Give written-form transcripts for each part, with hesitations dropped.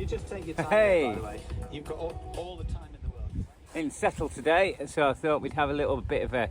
You just take your time, Hey. by the way. You've got all the time in the world. In Settle today, so I thought we'd have a little bit of a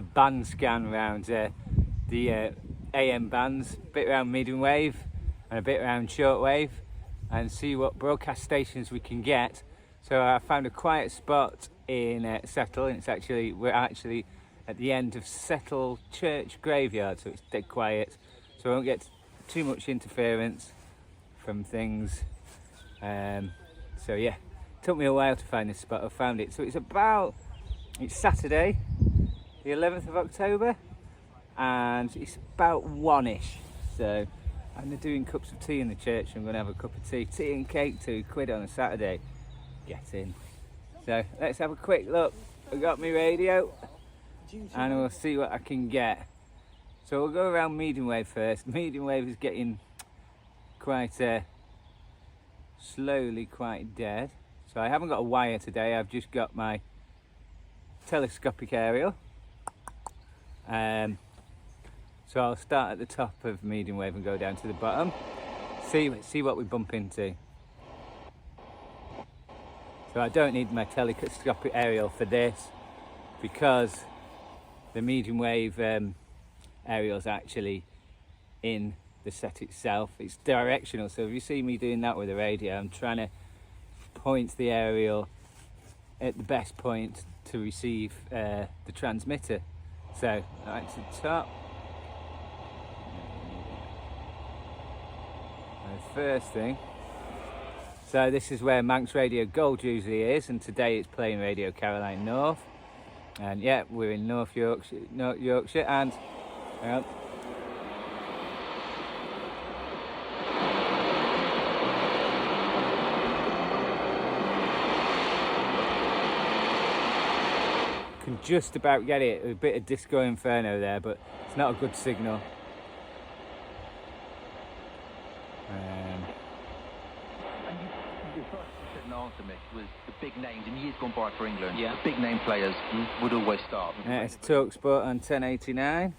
band scan around the AM bands, a bit around medium wave and a bit around shortwave, and see what broadcast stations we can get. So I found a quiet spot in Settle, and we're actually at the end of Settle Church graveyard, so it's dead quiet, so I won't get too much interference from things. So yeah, it took me a while to find this spot. I found it. So it's Saturday, the 11th of October, and it's about 1ish. So I'm doing cups of tea in the church. I'm going to have a cup of tea and cake, £2 on a Saturday. Get in. So let's have a quick look. I got my radio, and we'll see what I can get. So we'll go around medium wave first. Medium wave is getting quite slowly quite dead. So I haven't got a wire today. I've just got my telescopic aerial. So I'll start at the top of medium wave and go down to the bottom. See what we bump into. So I don't need my telescopic aerial for this, because the medium wave aerial is actually in the set itself. It's directional, so if you see me doing that with the radio, I'm trying to point the aerial at the best point to receive the transmitter. So right to the top. The first thing, so this is where Manx Radio Gold usually is, and today it's playing Radio Caroline North. And yeah, we're in North Yorkshire, and can just about get it. A bit of Disco Inferno there, but it's not a good signal. Was the big names in years gone by for England. Yeah. The big name players would always start. It's TalkSport on 1089.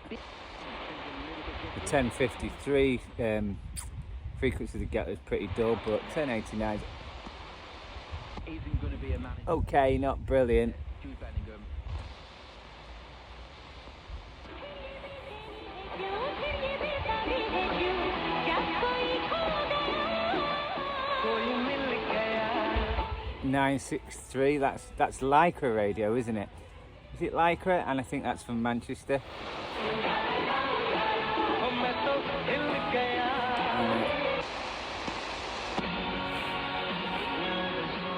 The 1053 frequency to get is pretty dull, but 1089 isn't going to be a man. Okay, not brilliant. .963, that's Lycra radio, isn't it? Is it Lycra? And I think that's from Manchester.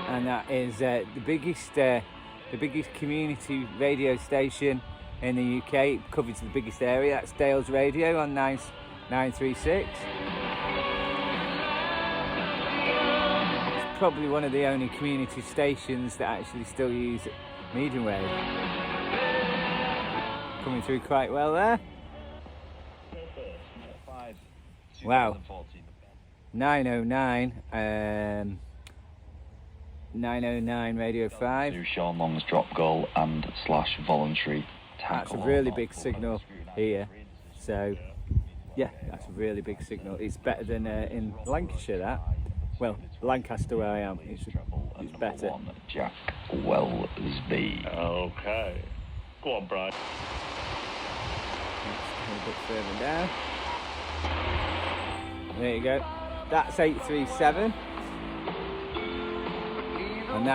And that is the biggest community radio station in the UK. It covers the biggest area. That's Dales Radio on 936. Probably one of the only community stations that actually still use medium wave. Coming through quite well there. Wow. 909 Radio 5. Sean Long's drop goal and / voluntary tackle. That's a really big signal here. So yeah, that's a really big signal. It's better than in Lancashire, that. Well, Lancaster where I am, it's better. Jack Wellsby. Okay. Go on, Brian. A bit further down. There you go. That's 837. And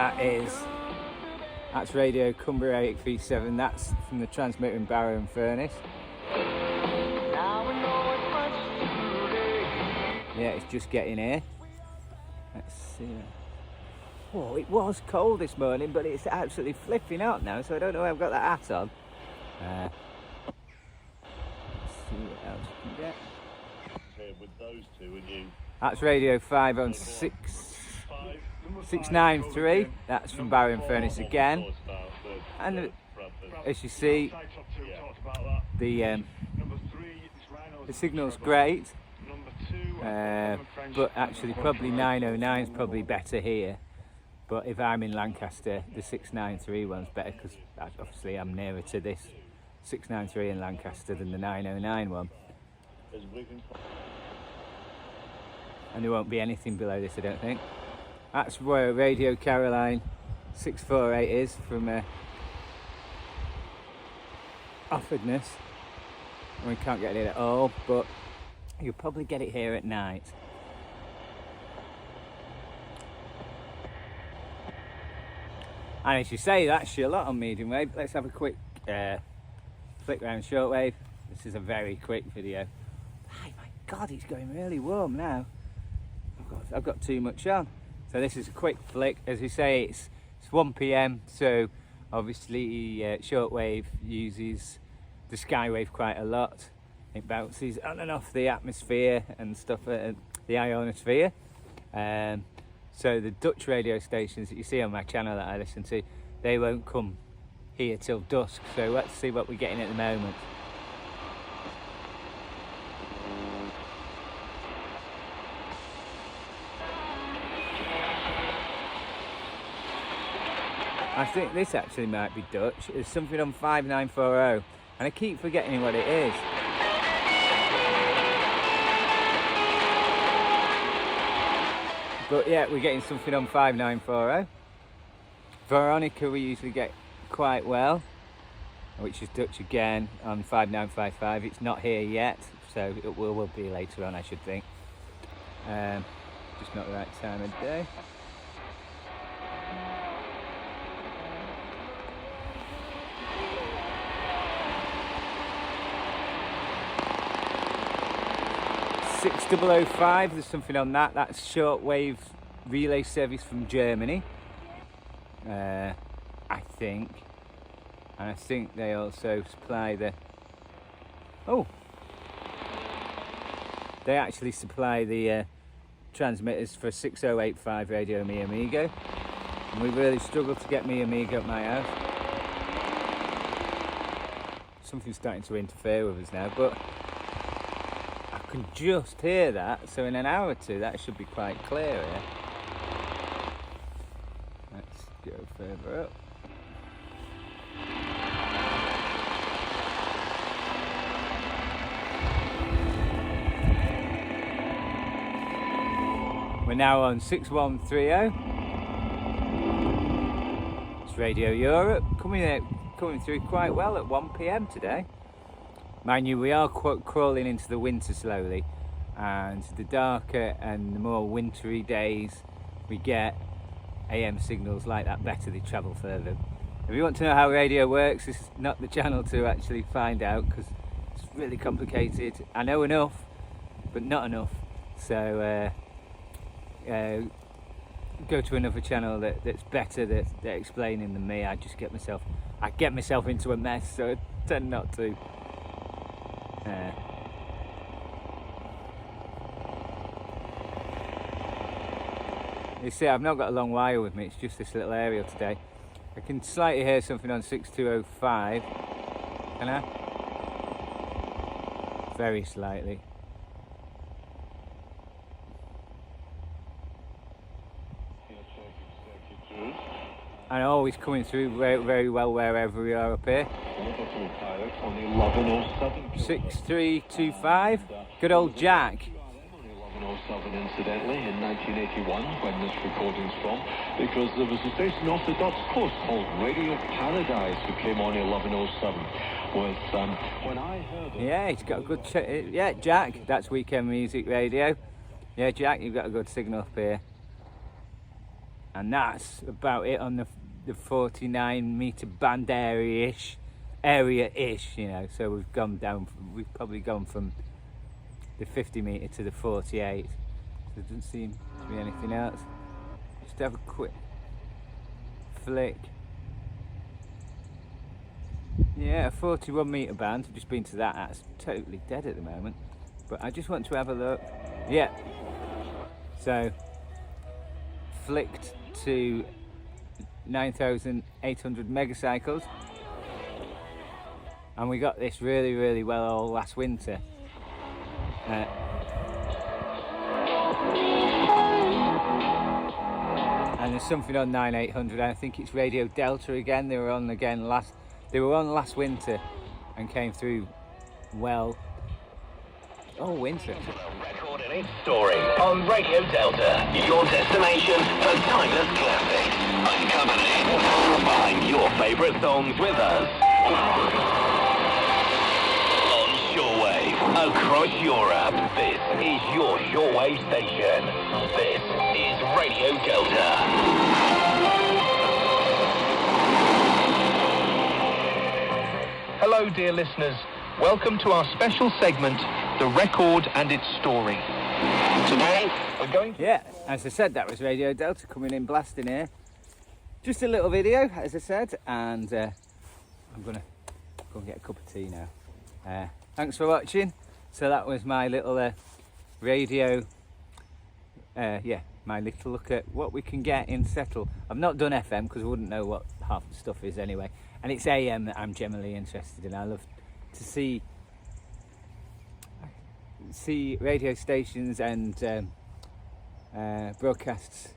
that's Radio Cumbria 837. That's from the transmitter in Barrow and Furness. Yeah, it's just getting here. Let's see. Oh, it was cold this morning, but it's absolutely flipping hot now, so I don't know why I've got that hat on. Let's see what else we can get. Here with those two and you. That's Radio 5 on 693. That's from Barrow and Furness again. And as you see, the signal's great. But actually probably 909 is probably better here, but if I'm in Lancaster, the 693 one's better, because obviously I'm nearer to this 693 in Lancaster than the 909 one. and there won't be anything below this, I don't think. That's where Radio Caroline 648 is from Offordness. We can't get it at all, but you'll probably get it here at night. And as you say, that's your lot on medium wave. Let's have a quick flick round shortwave. This is a very quick video. Oh my God, it's going really warm now. I've got too much on. So this is a quick flick. As you say, it's 1 PM, so obviously shortwave uses the skywave quite a lot. It bounces on and off the atmosphere and stuff, the ionosphere. So the Dutch radio stations that you see on my channel that I listen to, they won't come here till dusk. So let's see what we're getting at the moment. I think this actually might be Dutch. There's something on 5940, and I keep forgetting what it is. But yeah, we're getting something on 5940. Veronica we usually get quite well, which is Dutch again on 5955. It's not here yet, so it will be later on, I should think. Just not the right time of day. $6005, there's something on that. That's shortwave relay service from Germany, I think. And I think they also supply the... Oh! They actually supply the transmitters for 6085 Radio Mi Amigo. And we really struggled to get Mi Amigo at my house. Something's starting to interfere with us now, but I can just hear that, so in an hour or two that should be quite clear here. Let's go further up. We're now on 6130. It's Radio Europe coming through quite well at 1 PM today. Mind you, we are crawling into the winter slowly, and the darker and the more wintry days we get, AM signals like that better, they travel further. If you want to know how radio works, this is not the channel to actually find out, because it's really complicated. I know enough, but not enough. So go to another channel that's better, that's explaining than me. I get myself into a mess, so I tend not to. You see, I've not got a long wire with me, it's just this little aerial today. I can slightly hear something on 6205. Can I? Very slightly. And always coming through very, very well wherever we are up here. 6325. Good old Jack. 1107 incidentally in 1981 when this recording's from, because there was a station off the Dutch coast called Radio Paradise who came on 1107 with when I heard it. Yeah, he's got a good yeah, Jack, that's Weekend Music Radio. Yeah, Jack, you've got a good signal up here. And that's about it on the 49 metre band area-ish, you know. So we've probably gone from the 50 metre to the 48. There doesn't seem to be anything else. Just have a quick flick. Yeah, a 41 metre band. I've just been to that. That's totally dead at the moment. But I just want to have a look. Yeah. So flicked to 9,800 megacycles, and we got this really, really well all last winter. And there's something on 9800. I think it's Radio Delta again. They were on last winter and came through well all winter. and its story on Radio Delta, your destination for timeless classics. Uncover it. Find your favourite songs with us. On Shortwave, across Europe, this is your Shortwave station. This is Radio Delta. Hello, dear listeners. Welcome to our special segment, The Record and Its Story. Today, we're going to... Yeah, as I said, that was Radio Delta coming in blasting here. Just a little video, as I said, and I'm going to go and get a cup of tea now. Thanks for watching. So that was my little radio, my little look at what we can get in Settle. I've not done FM because I wouldn't know what half the stuff is anyway. And it's AM that I'm generally interested in. I love to see radio stations and broadcasts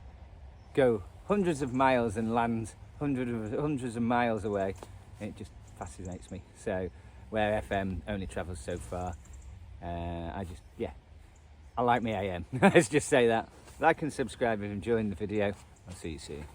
go hundreds of miles and land hundreds of miles away. It just fascinates me. So where FM only travels so far, I like me AM. Let's just say that. Like and subscribe if you're enjoying the video. I'll see you soon.